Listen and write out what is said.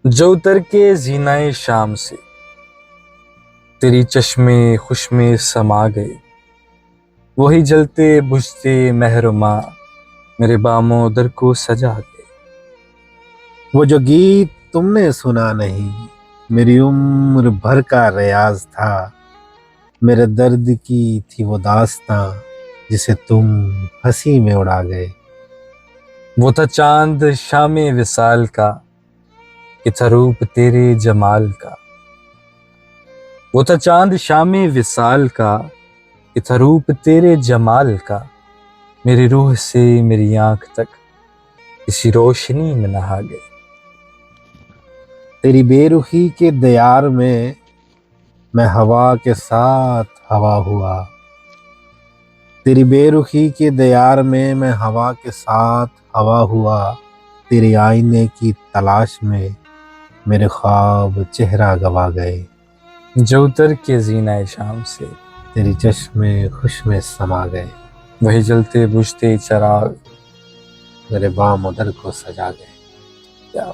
جو اتر کے زینائے شام سے تیری چشمے خوش میں سما گئے، وہی جلتے بجھتے مہرماں میرے بام و در کو سجا گئے۔ وہ جو گیت تم نے سنا نہیں، میری عمر بھر کا ریاض تھا، میرے درد کی تھی وہ داستاں جسے تم ہنسی میں اڑا گئے۔ وہ تھا چاند شام وصال کا کہ تھا روپ تیرے جمال کا، وہ تھا چاند شام وصال کا کہ تھا روپ تیرے جمال کا، میری روح سے میری آنکھ تک اسی روشنی میں نہا گئے۔ تیری بے رخی کے دیار میں ہوا کے ساتھ ہوا ہوا، تیری بے رخی کے دیار میں ہوا کے ساتھ ہوا ہوا، تیرے آئینے کی تلاش میں میرے خواب چہرہ گوا گئے۔ جو اتر کے زینائے شام سے تیری چشمے خوش میں سما گئے، وہی جلتے بجھتے چراغ میرے بام و در کو سجا گئے۔ کیا